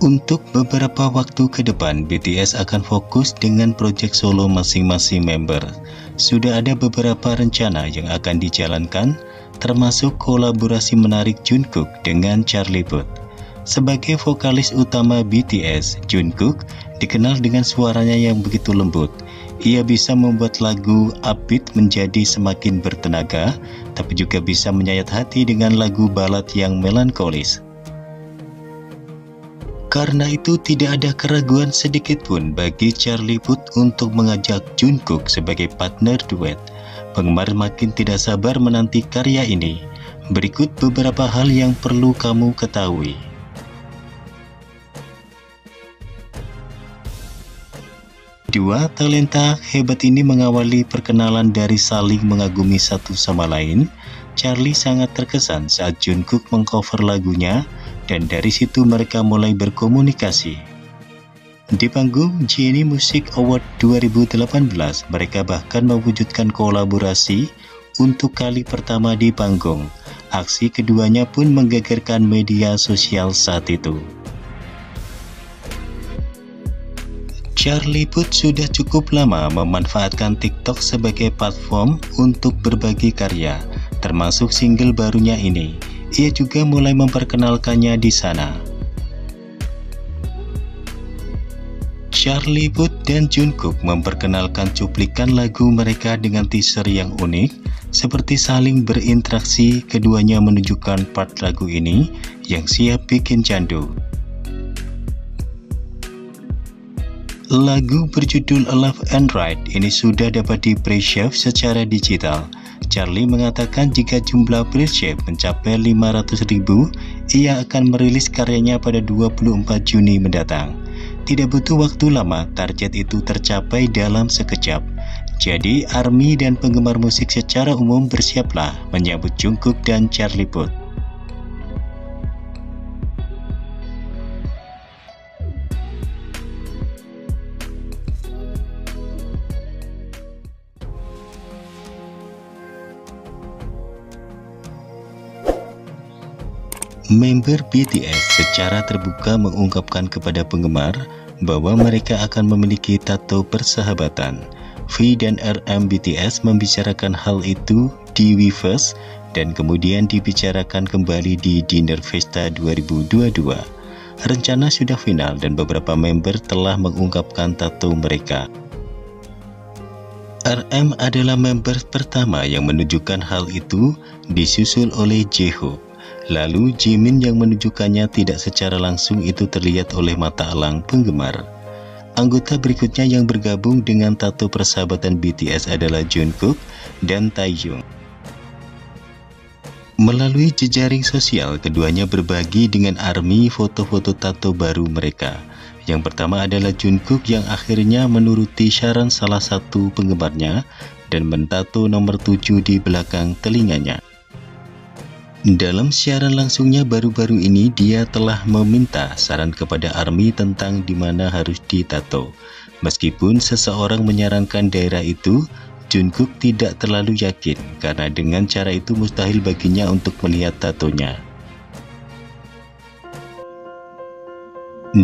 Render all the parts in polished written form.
Untuk beberapa waktu ke depan, BTS akan fokus dengan proyek solo masing-masing member. Sudah ada beberapa rencana yang akan dijalankan, termasuk kolaborasi menarik Jungkook dengan Charlie Puth. Sebagai vokalis utama BTS, Jungkook dikenal dengan suaranya yang begitu lembut. Ia bisa membuat lagu upbeat menjadi semakin bertenaga, tapi juga bisa menyayat hati dengan lagu balad yang melankolis. Karena itu tidak ada keraguan sedikit pun bagi Charlie Puth untuk mengajak Jungkook sebagai partner duet. Penggemar makin tidak sabar menanti karya ini. Berikut beberapa hal yang perlu kamu ketahui. Dua talenta hebat ini mengawali perkenalan dari saling mengagumi satu sama lain. Charlie sangat terkesan saat Jungkook mengcover lagunya, dan dari situ mereka mulai berkomunikasi. Di panggung Genie Music Award 2018, mereka bahkan mewujudkan kolaborasi untuk kali pertama di panggung. Aksi keduanya pun menggegerkan media sosial saat itu. Charlie Puth sudah cukup lama memanfaatkan TikTok sebagai platform untuk berbagi karya, termasuk single barunya ini. Ia juga mulai memperkenalkannya di sana. Charlie Puth dan Jungkook memperkenalkan cuplikan lagu mereka dengan teaser yang unik. Seperti saling berinteraksi, keduanya menunjukkan part lagu ini yang siap bikin candu. Lagu berjudul Love and Right ini sudah dapat di pre-save secara digital. Charlie mengatakan jika jumlah pre-save mencapai 500.000, ia akan merilis karyanya pada 24 Juni mendatang. Tidak butuh waktu lama, target itu tercapai dalam sekejap. Jadi, ARMY dan penggemar musik secara umum bersiaplah menyambut Jungkook dan Charlie Puth. Member BTS secara terbuka mengungkapkan kepada penggemar bahwa mereka akan memiliki tato persahabatan. V dan RM BTS membicarakan hal itu di Weverse dan kemudian dibicarakan kembali di Dinner Festa 2022. Rencana sudah final dan beberapa member telah mengungkapkan tato mereka. RM adalah member pertama yang menunjukkan hal itu, disusul oleh J-Hope. Lalu Jimin yang menunjukkannya tidak secara langsung itu terlihat oleh mata elang penggemar. Anggota berikutnya yang bergabung dengan tato persahabatan BTS adalah Jungkook dan Taehyung. Melalui jejaring sosial, keduanya berbagi dengan ARMY foto-foto tato baru mereka. Yang pertama adalah Jungkook yang akhirnya menuruti saran salah satu penggemarnya dan mentato nomor 7 di belakang telinganya. Dalam siaran langsungnya baru-baru ini, dia telah meminta saran kepada ARMY tentang di mana harus ditato. Meskipun seseorang menyarankan daerah itu, Jungkook tidak terlalu yakin karena dengan cara itu mustahil baginya untuk melihat tatonya.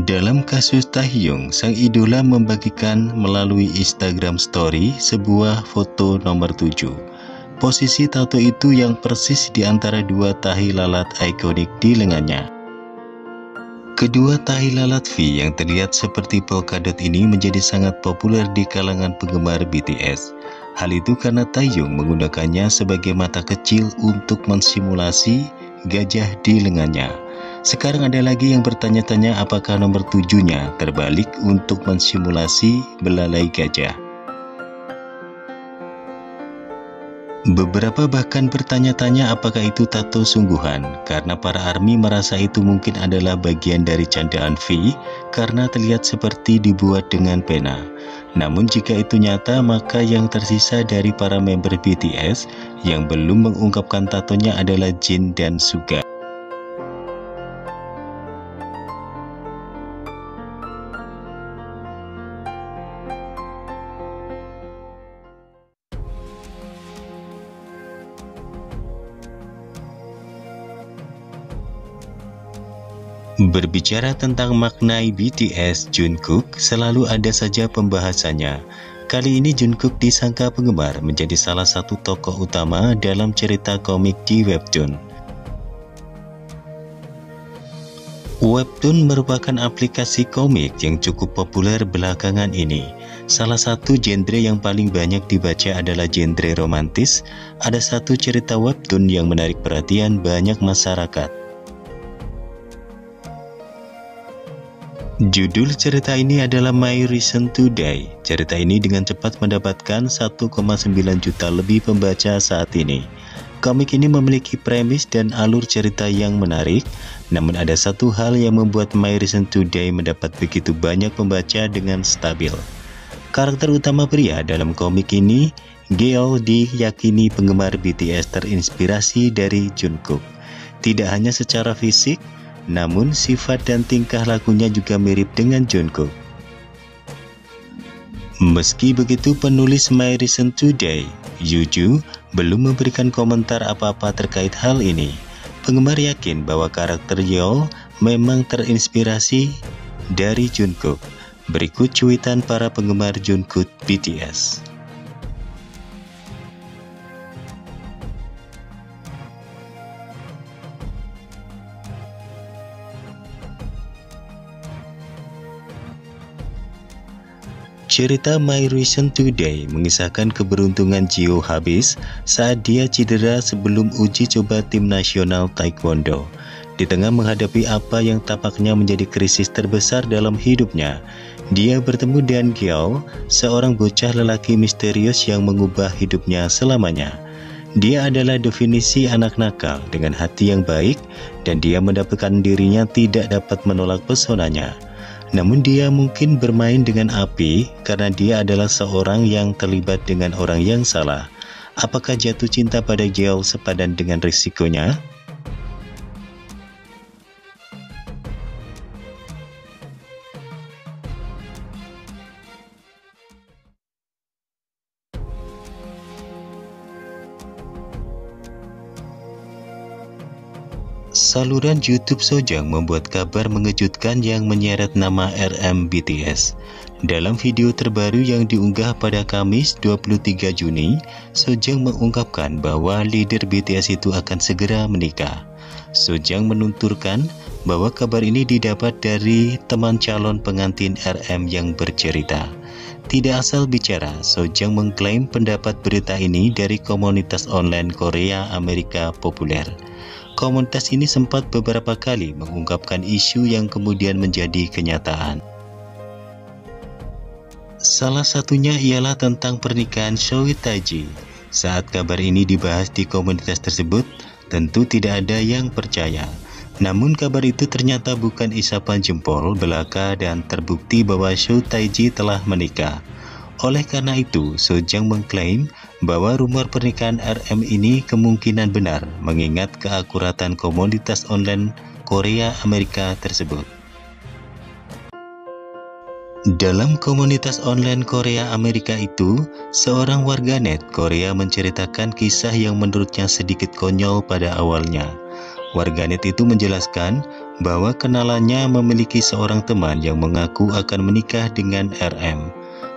Dalam kasus Taehyung, sang idola membagikan melalui Instagram Story sebuah foto nomor 7. Posisi tato itu yang persis di antara dua tahi lalat ikonik di lengannya. Kedua tahi lalat V yang terlihat seperti polkadot ini menjadi sangat populer di kalangan penggemar BTS. Hal itu karena Taehyung menggunakannya sebagai mata kecil untuk mensimulasi gajah di lengannya. Sekarang ada lagi yang bertanya-tanya apakah nomor 7-nya terbalik untuk mensimulasi belalai gajah. Beberapa bahkan bertanya-tanya apakah itu tato sungguhan, karena para ARMY merasa itu mungkin adalah bagian dari candaan V karena terlihat seperti dibuat dengan pena. Namun jika itu nyata, maka yang tersisa dari para member BTS yang belum mengungkapkan tatonya adalah Jin dan Suga. Berbicara tentang makna BTS Jungkook, selalu ada saja pembahasannya. Kali ini Jungkook disangka penggemar menjadi salah satu tokoh utama dalam cerita komik di webtoon. Webtoon merupakan aplikasi komik yang cukup populer belakangan ini. Salah satu genre yang paling banyak dibaca adalah genre romantis. Ada satu cerita webtoon yang menarik perhatian banyak masyarakat. Judul cerita ini adalah My Reason to Die. Cerita ini dengan cepat mendapatkan 1,9 juta lebih pembaca saat ini. Komik ini memiliki premis dan alur cerita yang menarik, namun ada satu hal yang membuat My Reason to Die mendapat begitu banyak pembaca dengan stabil. Karakter utama pria dalam komik ini, Gyeol, diyakini penggemar BTS terinspirasi dari Jungkook. Tidak hanya secara fisik, namun sifat dan tingkah lakunya juga mirip dengan Jungkook. Meski begitu, penulis My Reason to Die, Yuju, belum memberikan komentar apa-apa terkait hal ini. Penggemar yakin bahwa karakter Yeol memang terinspirasi dari Jungkook. Berikut cuitan para penggemar Jungkook BTS. Cerita My Reason to Die mengisahkan keberuntungan Jio habis saat dia cedera sebelum uji coba tim nasional Taekwondo. Di tengah menghadapi apa yang tampaknya menjadi krisis terbesar dalam hidupnya, dia bertemu dengan Gyeol, seorang bocah lelaki misterius yang mengubah hidupnya selamanya. Dia adalah definisi anak nakal dengan hati yang baik, dan dia mendapatkan dirinya tidak dapat menolak pesonanya. Namun dia mungkin bermain dengan api karena dia adalah seorang yang terlibat dengan orang yang salah. Apakah jatuh cinta pada Gyeol sepadan dengan risikonya? Saluran YouTube Sojang membuat kabar mengejutkan yang menyeret nama RM BTS. Dalam video terbaru yang diunggah pada Kamis 23 Juni, Sojang mengungkapkan bahwa leader BTS itu akan segera menikah. Sojang menunturkan bahwa kabar ini didapat dari teman calon pengantin RM yang bercerita. Tidak asal bicara, Sojang mengklaim pendapat berita ini dari komunitas online Korea Amerika populer. Komunitas ini sempat beberapa kali mengungkapkan isu yang kemudian menjadi kenyataan. Salah satunya ialah tentang pernikahan Choi Taiji. Saat kabar ini dibahas di komunitas tersebut, tentu tidak ada yang percaya. Namun kabar itu ternyata bukan isapan jempol belaka dan terbukti bahwa Choi Taiji telah menikah. Oleh karena itu, Sojang mengklaim bahwa rumor pernikahan RM ini kemungkinan benar mengingat keakuratan komunitas online Korea Amerika tersebut. Dalam komunitas online Korea Amerika itu, seorang warganet Korea menceritakan kisah yang menurutnya sedikit konyol pada awalnya. Warganet itu menjelaskan bahwa kenalannya memiliki seorang teman yang mengaku akan menikah dengan RM.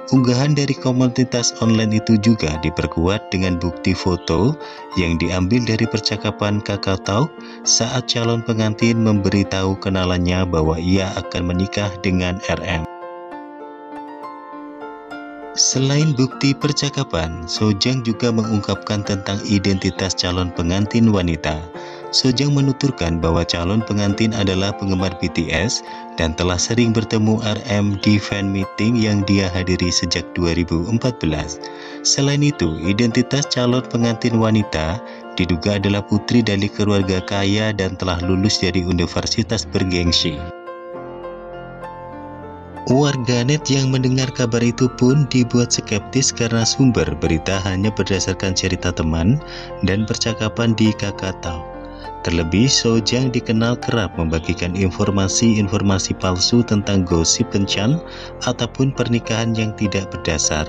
Unggahan dari komunitas online itu juga diperkuat dengan bukti foto yang diambil dari percakapan KakaoTalk saat calon pengantin memberitahu kenalannya bahwa ia akan menikah dengan RM. Selain bukti percakapan, Sojang juga mengungkapkan tentang identitas calon pengantin wanita. Sojang menuturkan bahwa calon pengantin adalah penggemar BTS dan telah sering bertemu RM di fan meeting yang dia hadiri sejak 2014. Selain itu, identitas calon pengantin wanita diduga adalah putri dari keluarga kaya dan telah lulus dari universitas bergengsi. Warganet yang mendengar kabar itu pun dibuat skeptis karena sumber berita hanya berdasarkan cerita teman dan percakapan di KakaoTalk. Terlebih, Sojang dikenal kerap membagikan informasi-informasi palsu tentang gosip kencan ataupun pernikahan yang tidak berdasar.